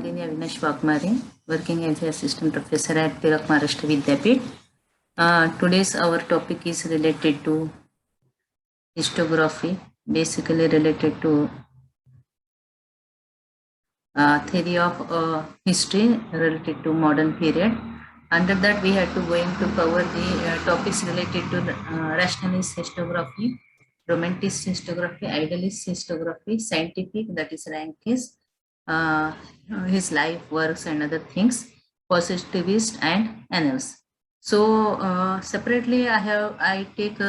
Nagini Avinash Vakmare, working as an assistant professor at Tilak Maharashtra Vidyapeeth. Today's our topic is related to histography, basically related to theory of history related to modern period. Under that, we had to going to cover the topics related to rationalist histography, romantic histography, idealist histography, scientific, that is Rankis, uh, his life, works, and other things, positivist and annals. So separately, I take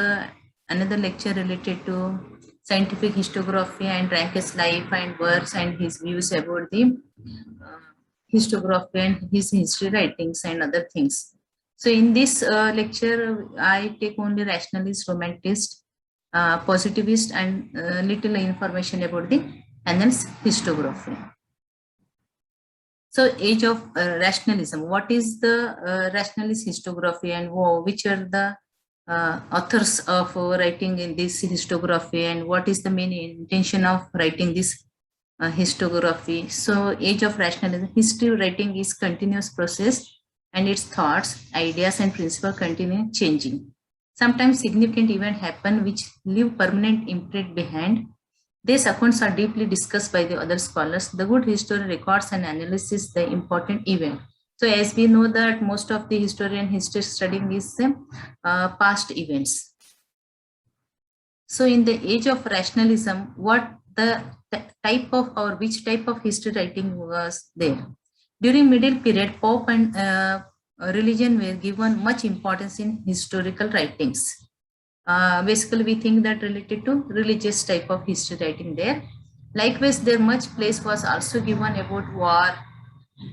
another lecture related to scientific histography and Ranke's life and works and his views about the histography and his history writings and other things. So in this lecture, I take only rationalist, romanticist, positivist, and little information about the annals histography. So age of rationalism. What is the rationalist histography and which are the authors of writing in this histography and what is the main intention of writing this histography? So age of rationalism, history writing is continuous process and its thoughts, ideas and principles continue changing. Sometimes significant events happen which leave permanent imprint behind. These accounts are deeply discussed by the other scholars. The good historian records and analyzes the important event. So as we know that most of the historian history studying is past events. So in the age of rationalism, what the type of or which type of history writing was there? During middle period, Pope and religion were given much importance in historical writings. Basically, we think that related to religious type of history writing there. Likewise, there much place was also given about war,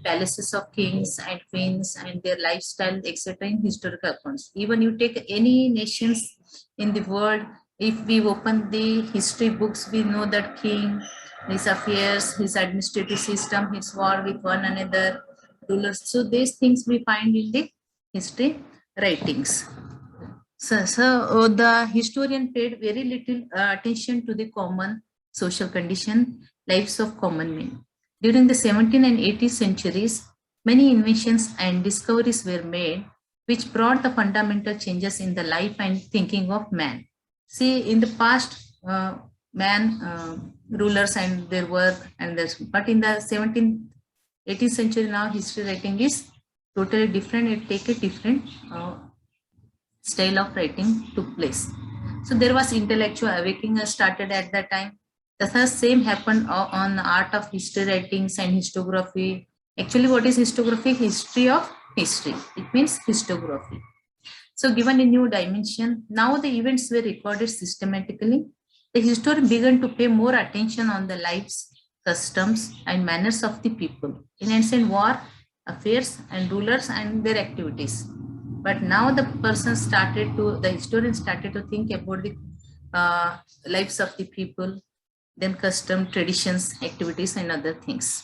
palaces of kings and queens and their lifestyle, etc. in historical accounts. Even you take any nations in the world, if we open the history books, we know that king, his affairs, his administrative system, his war with one another, rulers. So these things we find in the history writings. So the historian paid very little attention to the common social condition, lives of common men. During the 17th and 18th centuries, many inventions and discoveries were made which brought the fundamental changes in the life and thinking of man. See, in the past, rulers and their work and this, but in the 17th, 18th century now, history writing is totally different. It take a different style of writing took place. So there was intellectual awakening started at that time. The same happened on the art of history writings and histography. Actually, what is histography? History of history. It means histography. So given a new dimension, now the events were recorded systematically. The historian began to pay more attention on the lives, customs, and manners of the people in ancient war, affairs, and rulers and their activities. But now the historian started to think about the lives of the people, then custom, traditions, activities, and other things.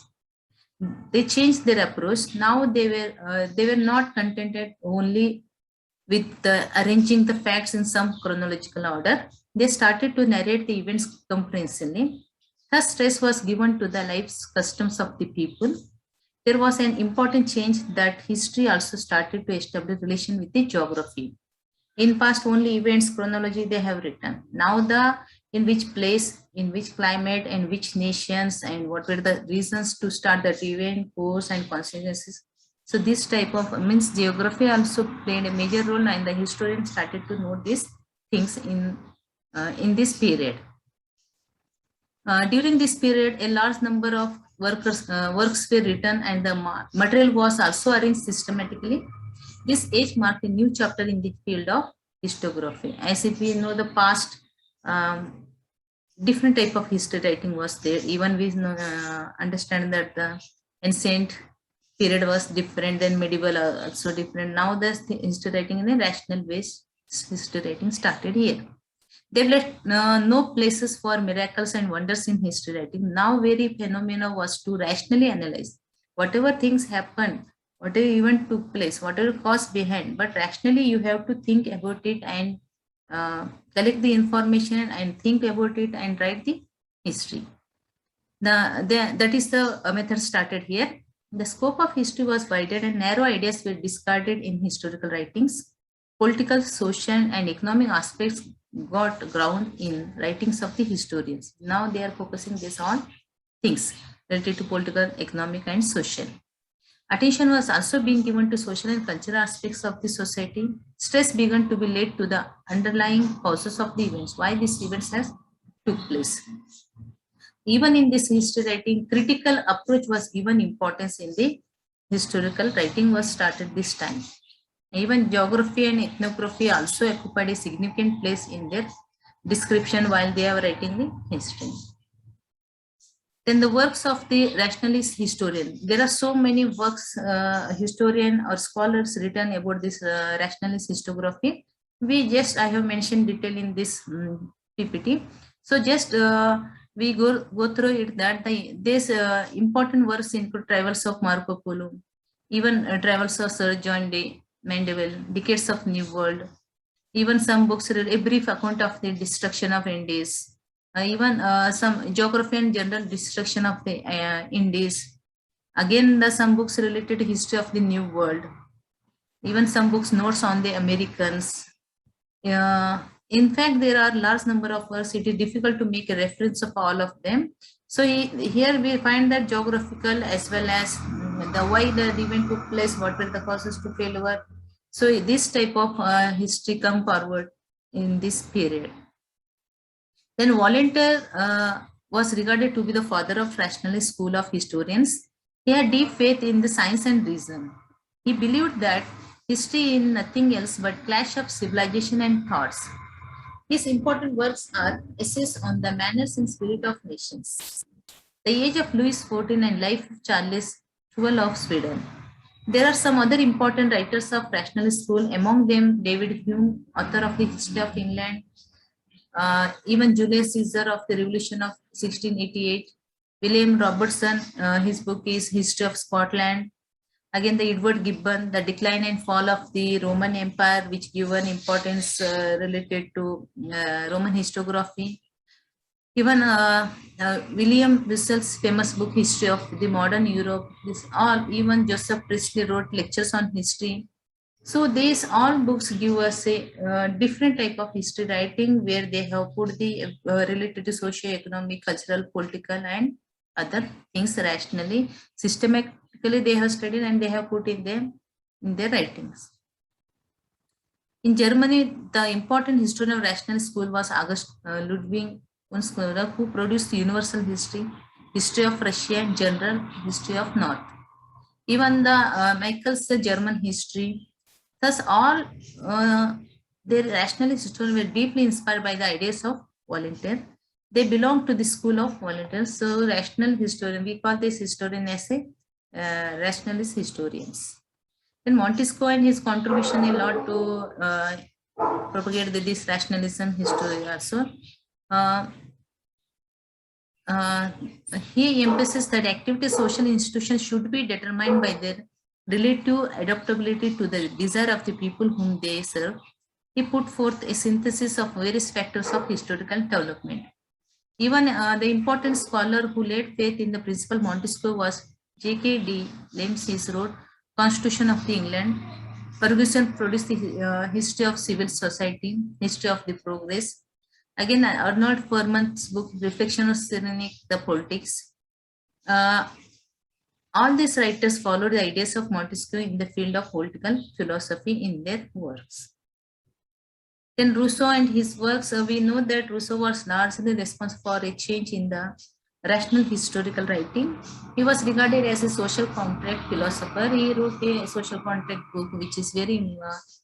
They changed their approach. Now they were not contented only with arranging the facts in some chronological order. They started to narrate the events comprehensively. Thus, stress was given to the lives, customs of the people. There was an important change that history also started to establish relation with the geography. In past, only events chronology they have written. Now the in which place, in which climate, and which nations, and what were the reasons to start that event, course, and consequences. So this type of means geography also played a major role, and the historian started to note these things in this period. During this period, a large number of works were written and the material was also arranged systematically. This age marked a new chapter in the field of histography. As if we know the past, different type of history writing was there. Even we understand that the ancient period was different than medieval also different. Now the history writing in a rational way, history writing started here. They left no places for miracles and wonders in history writing. Now very phenomena was to rationally analyze whatever things happened, whatever event took place, whatever cause behind, but rationally you have to think about it and collect the information and think about it and write the history. That is the method started here. The scope of history was widened and narrow ideas were discarded in historical writings. Political, social, and economic aspects got ground in writings of the historians. Now they are focusing this on things related to political, economic, and social. Attention was also being given to social and cultural aspects of the society. Stress began to be laid to the underlying causes of the events, why these events has took place. Even in this history writing, critical approach was given importance in the historical writing was started this time. Even geography and ethnography also occupied a significant place in their description while they are writing the history. Then the works of the rationalist historian. There are so many works, historian or scholars written about this rationalist historiography. I have mentioned detail in this PPT. So just we go through it that this important works include Travels of Marco Polo, even Travels of Sir John D. Mandeville, Decades of New World, even some books, a brief account of the destruction of Indies, even some geography and general destruction of the Indies. Again, some books related to history of the New World. Even some books, notes on the Americans. In fact, there are large number of works. It is difficult to make a reference of all of them. So here we find that geographical as well as the why the event took place, what were the causes to failure. So this type of history come forward in this period. Then Voltaire was regarded to be the father of rationalist school of historians. He had deep faith in the science and reason. He believed that history is nothing else but clash of civilization and thoughts. His important works are essays on the manners and spirit of nations, The Age of Louis XIV and Life of Charles XII of Sweden. There are some other important writers of rationalist school, among them David Hume, author of the History of England, even Julius Caesar of the Revolution of 1688, William Robertson, his book is History of Scotland. Again, the Edward Gibbon, The Decline and Fall of the Roman Empire, which given importance related to Roman historiography. Even William Russell's famous book, History of the Modern Europe, this all, even Joseph Priestley wrote lectures on history. So these all books give us a different type of history writing where they have put the related to socio-economic, cultural, political, and other things rationally, systematically they have studied and they have put in them in their writings. In Germany, the important historian of rational school was August Ludwig Unskura, who produced the Universal History, History of Russia, and General History of North. Even the Michael's German history. Thus, all their rationalist historians were deeply inspired by the ideas of Voltaire. They belong to the school of Voltaire. So, rational historian, we call this historian as a rationalist historians. Then Montesquieu and his contribution a lot to propagate this rationalism history also. He emphasizes that activity social institutions should be determined by their relative adaptability to the desire of the people whom they serve. He put forth a synthesis of various factors of historical development. Even the important scholar who laid faith in the principle Montesquieu was J.K.D. Lens. He wrote Constitution of the England. Ferguson produced the history of civil society, history of the progress. Again, Arnold Fermat's book, Reflection of Cyrenaic, the Politics. All these writers followed the ideas of Montesquieu in the field of political philosophy in their works. Then Rousseau and his works, we know that Rousseau was largely responsible for a change in the rational historical writing. He was regarded as a social contract philosopher. He wrote a social contract book, which is very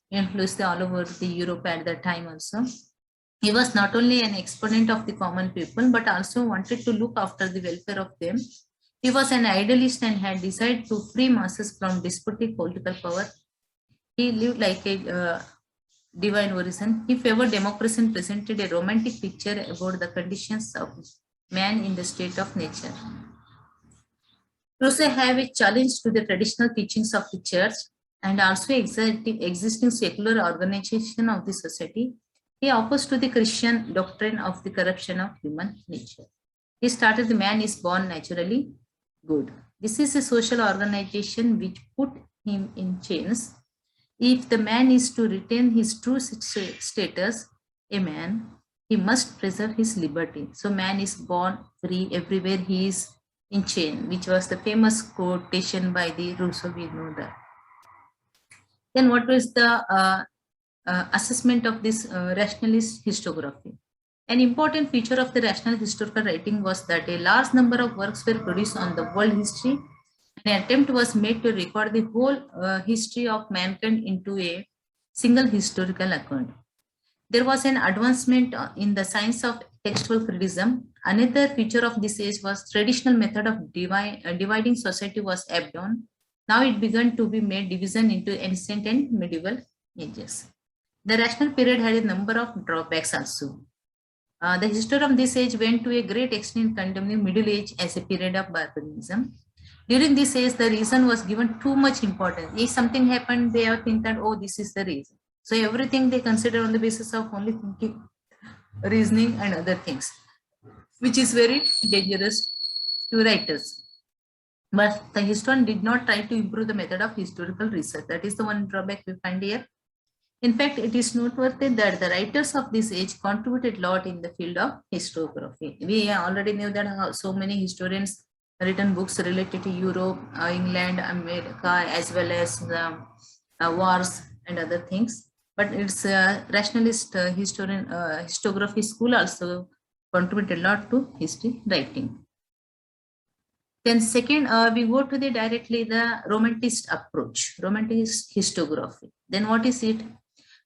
influenced all over the Europe at that time also. He was not only an exponent of the common people, but also wanted to look after the welfare of them. He was an idealist and had decided to free masses from disputed political power. He lived like a divine origin. He favored democracy and presented a romantic picture about the conditions of man in the state of nature. Rousseau have a challenge to the traditional teachings of the church and also existing secular organization of the society. He opposed to the Christian doctrine of the corruption of human nature. He started the man is born naturally. Good. This is a social organization which put him in chains. If the man is to retain his true status, a man, he must preserve his liberty. So man is born free everywhere he is in chain, which was the famous quotation by the Rousseau. We know that. Then what was the assessment of this rationalist historiography? An important feature of the rational historical writing was that a large number of works were produced on the world history. An attempt was made to record the whole history of mankind into a single historical account. There was an advancement in the science of textual criticism. Another feature of this age was traditional method of dividing society was ebbed down. Now it began to be made division into ancient and medieval ages. The rational period had a number of drawbacks also. The history of this age went to a great extent condemning Middle Age as a period of barbarism. During this age, the reason was given too much importance. If something happened, they have think that, oh, this is the reason. So everything they consider on the basis of only thinking, reasoning and other things, which is very dangerous to writers. But the historian did not try to improve the method of historical research. That is the one drawback we find here. In fact, it is noteworthy that the writers of this age contributed a lot in the field of historiography. We already knew that so many historians written books related to Europe, England, America, as well as the wars and other things. But it's rationalist historiography school also contributed a lot to history writing. Then second, we go to the directly the Romanticist approach, Romanticist historiography. Then what is it?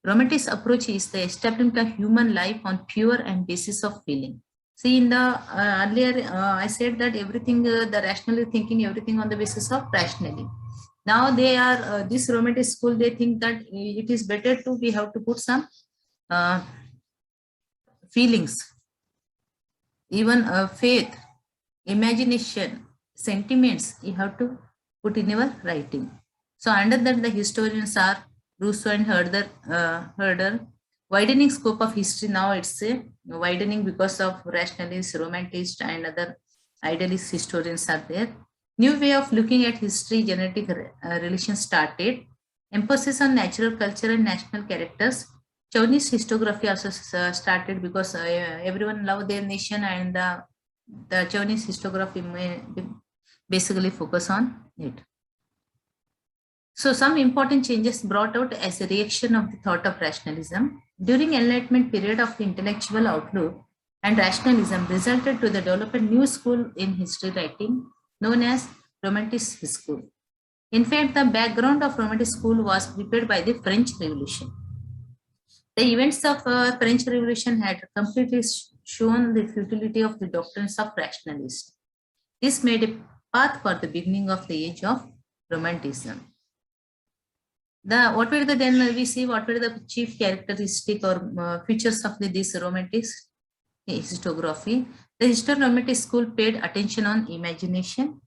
Romanticist approach is the establishment of human life on pure and basis of feeling. See, in the earlier, I said that everything, the rationally thinking everything on the basis of rationally. Now they are, this romantic school, they think that it is better to, we have to put some feelings, even faith, imagination, sentiments, you have to put in your writing. So under that, the historians are Rousseau and Herder, widening scope of history. Now it's a widening because of rationalists, romanticists, and other idealist historians are there. New way of looking at history, genetic relations started. Emphasis on natural culture and national characters. Chinese historiography also started because everyone love their nation, and the Chinese historiography may basically focus on it. So some important changes brought out as a reaction of the thought of rationalism. During Enlightenment period of the intellectual outlook and rationalism resulted to the development new school in history writing known as Romantic school. In fact, the background of Romantic school was prepared by the French Revolution. The events of French Revolution had completely shown the futility of the doctrines of rationalists. This made a path for the beginning of the age of Romanticism. What were the then we see what were the chief characteristic or features of this romantic historiography? The romantic school paid attention on imagination.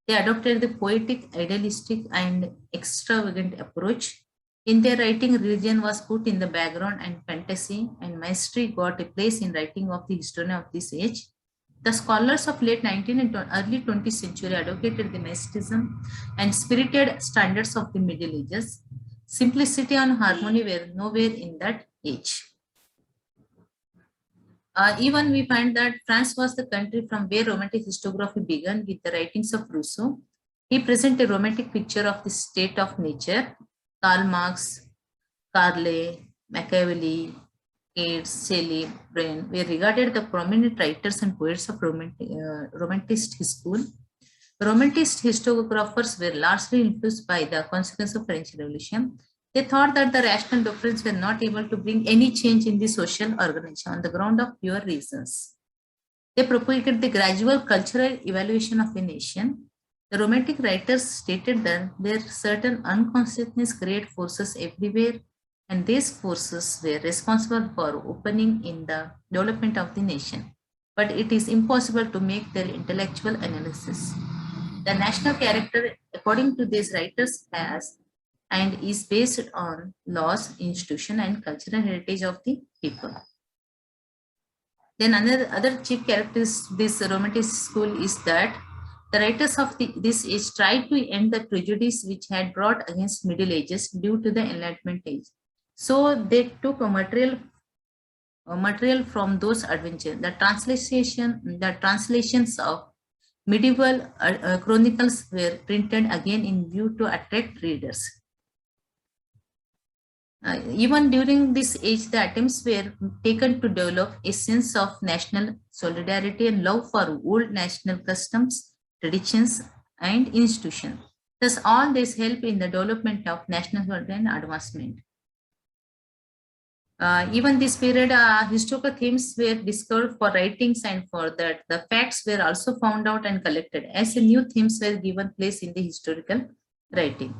They adopted the poetic, idealistic, and extravagant approach. In their writing, religion was put in the background, and fantasy and mystery got a place in writing of the historian of this age. The scholars of late 19th and early 20th century advocated the mysticism and spirited standards of the Middle Ages. Simplicity and harmony were nowhere in that age. Even we find that France was the country from where romantic historiography began with the writings of Rousseau. He presented a romantic picture of the state of nature. Karl Marx, Carlyle, Machiavelli, Keats, Shelley, Brand were regarded the prominent writers and poets of Romanticist school. Romanticist historiographers were largely influenced by the consequence of French Revolution. They thought that the rational doctrines were not able to bring any change in the social organization on the ground of pure reasons. They propagated the gradual cultural evaluation of a nation. The Romantic writers stated that there are certain unconsciousness create forces everywhere, and these forces were responsible for opening in the development of the nation. But it is impossible to make their intellectual analysis. The national character, according to these writers, has and is based on laws, institution, and cultural heritage of the people. Then other chief characteristics this Romantic school is that The writers of this age tried to end the prejudice which had brought against Middle Ages due to the Enlightenment age. So they took a material from those adventures. The translations of medieval chronicles were printed again in view to attract readers. Even during this age, the attempts were taken to develop a sense of national solidarity and love for old national customs, traditions, and institutions. Thus, all this helped in the development of national and advancement. Even this period, historical themes were discovered for writings, and for that, the facts were also found out and collected as new themes were given place in the historical writing.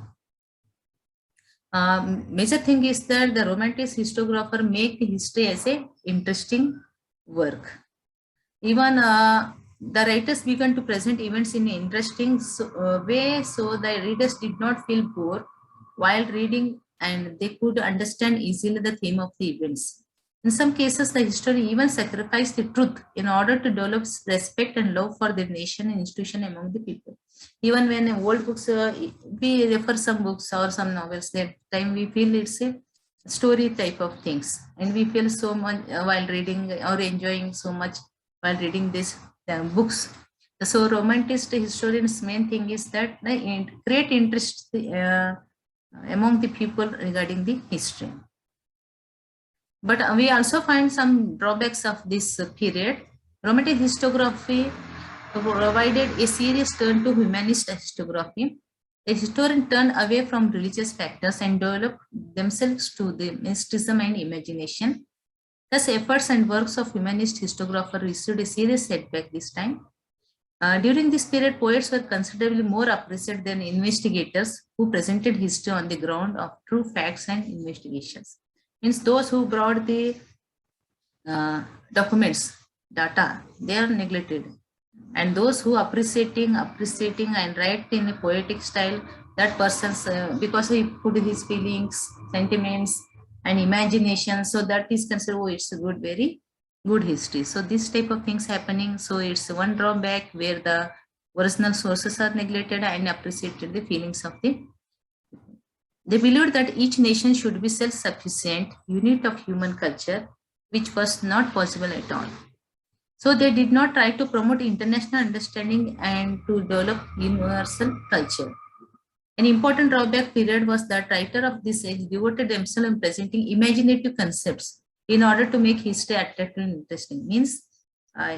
Major thing is that the Romantic historiographer make the history as a interesting work. Even the writers began to present events in an interesting way, so the readers did not feel bored while reading, and they could understand easily the theme of the events. In some cases, the historian even sacrificed the truth in order to develop respect and love for the nation and institution among the people. Even when old books, we refer some books or some novels, that time we feel it's a story type of things, and we feel so much while reading or enjoying so much while reading these books. So Romantic historians' main thing is that they create interest among the people regarding the history. But we also find some drawbacks of this period. Romantic historiography provided a serious turn to humanist historiography. The historian turned away from religious factors and developed themselves to the mysticism and imagination. Thus, efforts and works of humanist historiographer received a serious setback this time. During this period, poets were considerably more appreciated than investigators who presented history on the ground of true facts and investigations. Means those who brought the documents, data, they are neglected. And those who appreciating and write in a poetic style, that person's, because he put his feelings, sentiments, and imagination, so that is considered, oh, it's a good, very good history. So this type of things happening. So it's one drawback where the original sources are neglected and appreciated the feelings of the. They believed that each nation should be self-sufficient unit of human culture, which was not possible at all. So they did not try to promote international understanding and to develop universal culture. An important drawback period was that writers of this age devoted themselves in presenting imaginative concepts in order to make history attractive and interesting. Means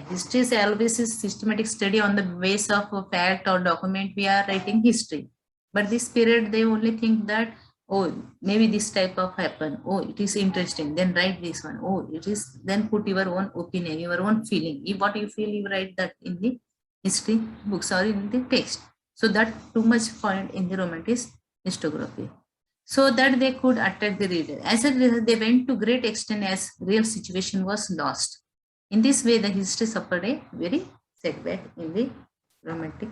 history is always a systematic study on the base of a fact or document. We are writing history. But this period, they only think that, oh, maybe this type of happen. Oh, it is interesting. Then write this one. Oh, it is. Then put your own opinion, your own feeling. If what you feel, you write that in the history books or in the text. So that too much point in the Romantic historiography. So that they could attract the reader. As a result, they went to great extent as real situation was lost. In this way, the history suffered a very setback in the Romantic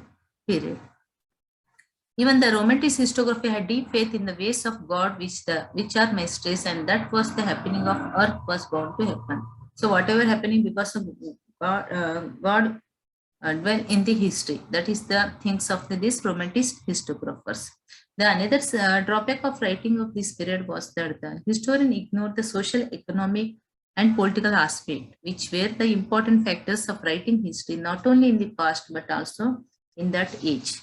period. Even the Romantic historiography had deep faith in the ways of God, which are mysteries, and that was the happening of earth was bound to happen. So whatever happening because of God dwell in the history. That is the things of these Romantic historiographers. The another drawback of writing of this period was that the historian ignored the social, economic, and political aspect, which were the important factors of writing history, not only in the past but also in that age.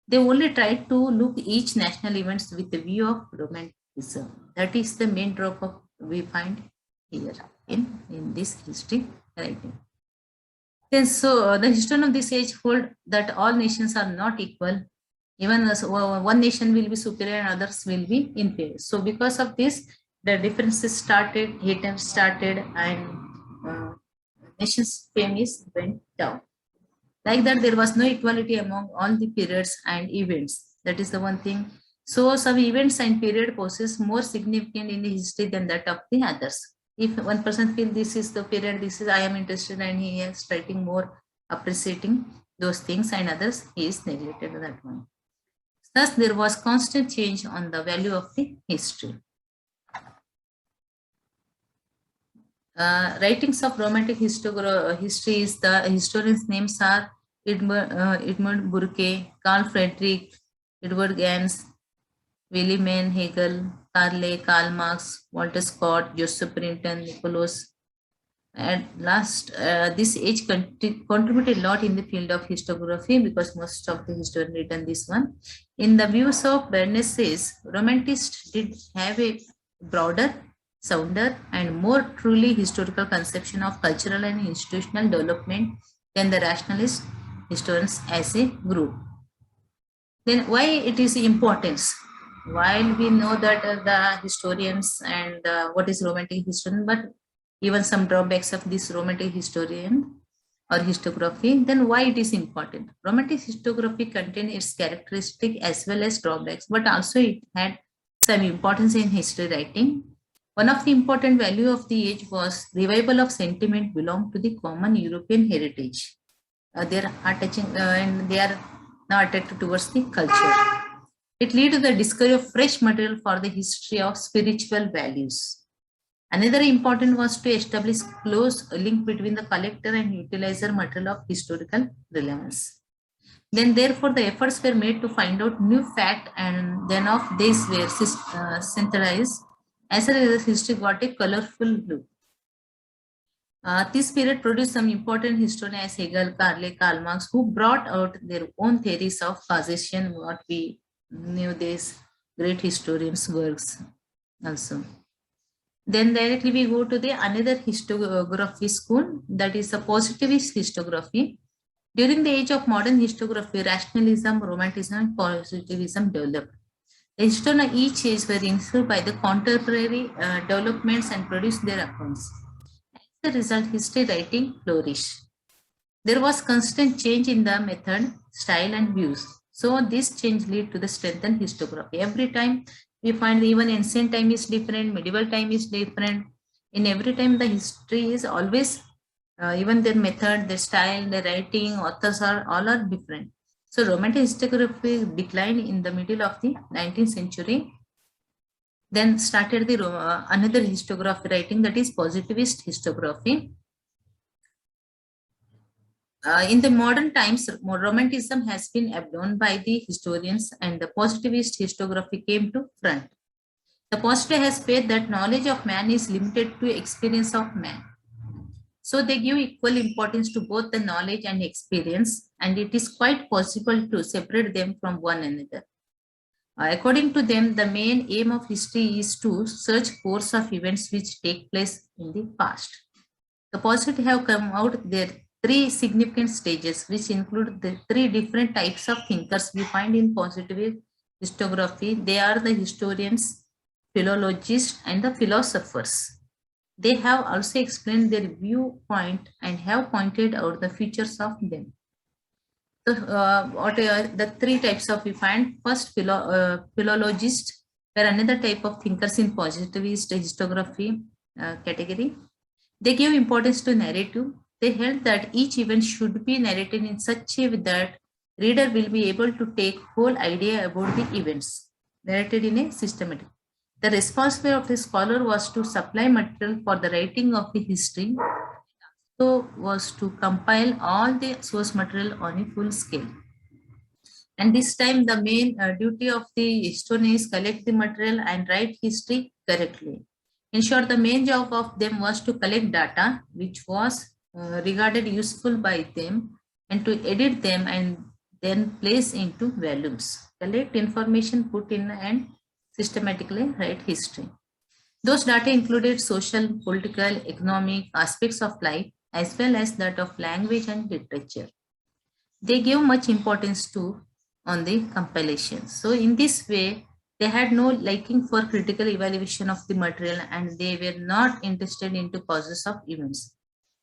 They only tried to look each national events with the view of romanticism. That is the main drawback we find here in this history writing. Then, so the historian of this age hold that all nations are not equal. Even one nation will be superior and others will be inferior. So because of this, the differences started, hate started, and nations' fame went down. Like that, there was no equality among all the periods and events. That is the one thing. So some events and period possess more significant in the history than that of the others. If one person feels this is the period, this is I am interested, and he is writing more, appreciating those things, and others he is neglected that one. Thus, there was constant change on the value of the history. Writings of Romantic history is the historians' names are Edmund Burke, Carl Friedrich, Edward Gans, Wilhelm Hegel, Karl Marx, Walter Scott, Joseph Brinton, Nicholas. At last, this age contributed a lot in the field of historiography because most of the historians written this one. In the views of Bernays, Romanticists did have a broader, sounder, and more truly historical conception of cultural and institutional development than the rationalist historians as a group. Then why it is importance? While we know that the historians and what is romantic historian, but even some drawbacks of this romantic historian or historiography, then why it is important? Romantic historiography contains its characteristic as well as drawbacks, but also it had some importance in history writing. One of the important value of the age was revival of sentiment belong to the common European heritage. They are touching and they are now attracted towards the culture. It led to the discovery of fresh material for the history of spiritual values. Another important was to establish close link between the collector and utilizer material of historical relevance. Then therefore the efforts were made to find out new fact and then of these were synthesized. As a result, history got a colorful look. This period produced some important historians as Hegel, Karl Marx, who brought out their own theories of causation, what we knew these great historians' works also. Then directly we go to the another historiography school, that is a positivist historiography. During the age of modern historiography, rationalism, romanticism, and positivism developed. The historians of each age were influenced by the contemporary developments and produced their accounts. As a result, history writing flourished. There was constant change in the method, style, and views. So this change led to the strengthened historiography. Every time we find even ancient time is different, medieval time is different. In every time the history is always, even their method, their style, their writing, authors are all are different. So romantic historiography declined in the middle of the 19th century. Then started the another historiography writing, that is positivist historiography. In the modern times, romanticism has been abandoned by the historians and the positivist historiography came to front. The positive has faith that knowledge of man is limited to experience of man. So they give equal importance to both the knowledge and experience, and it is quite possible to separate them from one another. According to them, the main aim of history is to search course of events which take place in the past. The positive have come out their three significant stages, which include the three different types of thinkers we find in positive historiography. They are the historians, philologists, and the philosophers. They have also explained their viewpoint and have pointed out the features of them. So, what are the three types of we find? First, philologists were another type of thinkers in positivist historiography category. They gave importance to narrative. They held that each event should be narrated in such a way that reader will be able to take whole idea about the events narrated in a systematic. The responsibility of the scholar was to supply material for the writing of the history. So was to compile all the source material on a full scale. And this time the main duty of the historian is collect the material and write history correctly. In short, the main job of them was to collect data which was regarded useful by them and to edit them and then place into volumes. Collect information, put in and systematically write history. Those data included social, political, economic aspects of life as well as that of language and literature. They gave much importance to on the compilation. So in this way, they had no liking for critical evaluation of the material and they were not interested into causes of events.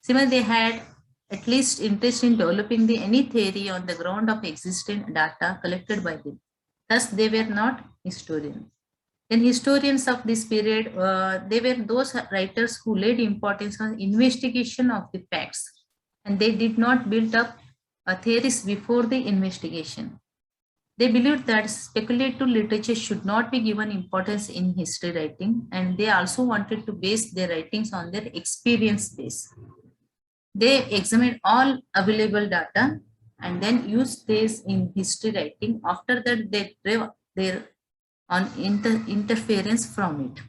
Similarly, they had at least interest in developing any theory on the ground of existing data collected by them. Thus, they were not historians. Then historians of this period, they were those writers who laid importance on investigation of the facts and they did not build up theories before the investigation. They believed that speculative literature should not be given importance in history writing and they also wanted to base their writings on their experience base. They examined all available data and then use this in history writing. After that, they drive their on interference from it.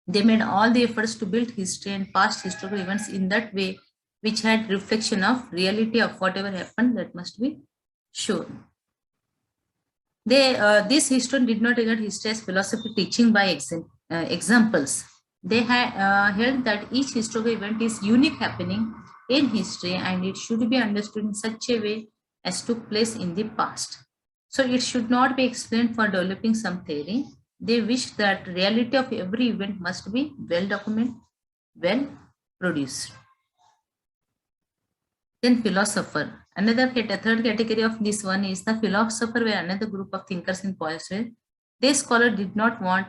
They made all the efforts to build history and past historical events in that way, which had reflection of reality of whatever happened that must be shown. This historian did not regard history as philosophy teaching by examples. They held that each historical event is unique happening in history and it should be understood in such a way as took place in the past. So it should not be explained for developing some theory. They wish that reality of every event must be well documented, well produced. Then philosopher. Third category of this one is the philosopher, where another group of thinkers in poetry. This scholar did not want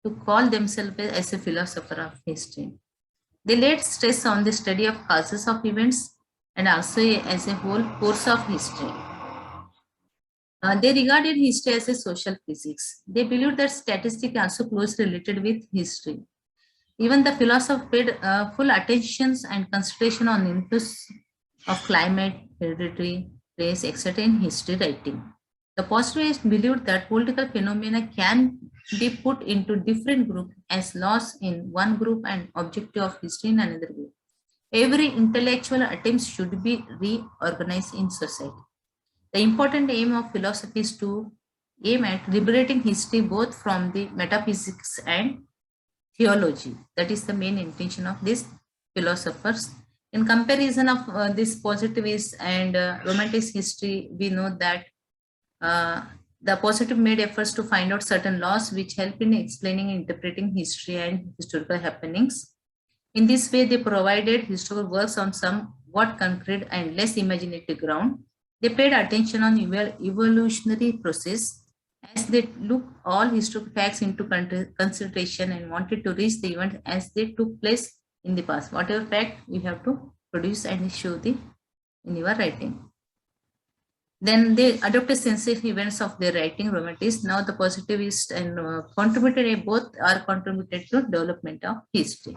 to call themselves as a philosopher of history. They laid stress on the study of causes of events and also as a whole course of history. They regarded history as a social physics. They believed that statistics also closely related with history. Even the philosopher paid full attention and consideration on influence of climate, heredity, race, etc. in history writing. The positivists believed that political phenomena can be put into different groups as laws in one group and objective of history in another group. Every intellectual attempt should be reorganized in society. The important aim of philosophy is to aim at liberating history both from the metaphysics and theology. That is the main intention of these philosophers. In comparison of this positivist and romantic history, we know that the positive made efforts to find out certain laws which help in explaining and interpreting history and historical happenings. In this way, they provided historical works on somewhat concrete and less imaginative ground. They paid attention on evolutionary process as they look all historical facts into consideration and wanted to reach the event as they took place in the past. Whatever fact you have to produce and show in your writing. Then they adopted sensitive events of their writing, romanticists. Now the positivists and both are contributed to development of history.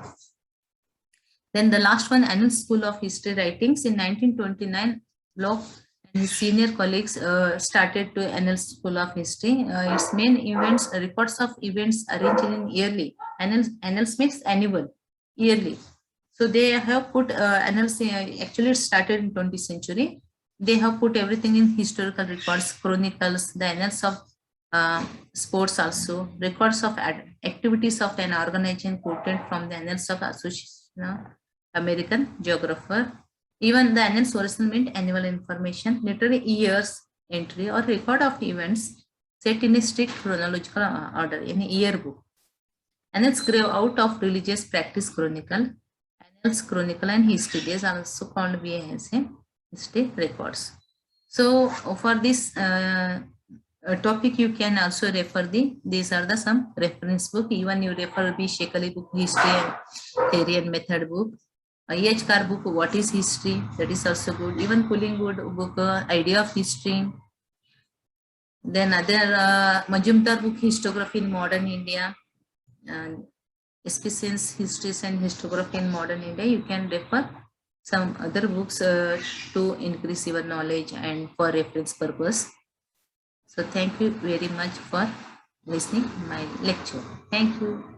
Then the last one, Annals School of History Writings. In 1929, Locke and his senior colleagues started to Annals School of History. Its main events, records of events arranged in yearly. Annals means annual, yearly. So they have put annals, actually it started in 20th century. They have put everything in historical records, chronicles, the annals of sports also, records of activities of an organization quoted from the annals of Association American Geographer. Even the annals original meant annual information, literally years entry or record of events set in a strict chronological order in a yearbook. Annals grew out of religious practice chronicle, annals chronicle and history. These are also called as history records. So for this topic, you can also refer these are the some reference book. Even you refer the Shekali book, History and Theory and Method book. E.H. Carr book, What is History? That is also good. Even Collingwood book, Idea of History. Then other Majumdar book, Histography in Modern India. And Especially Histories and Histography in Modern India. You can refer some other books to increase your knowledge and for reference purpose. So thank you very much for listening my lecture. Thank you.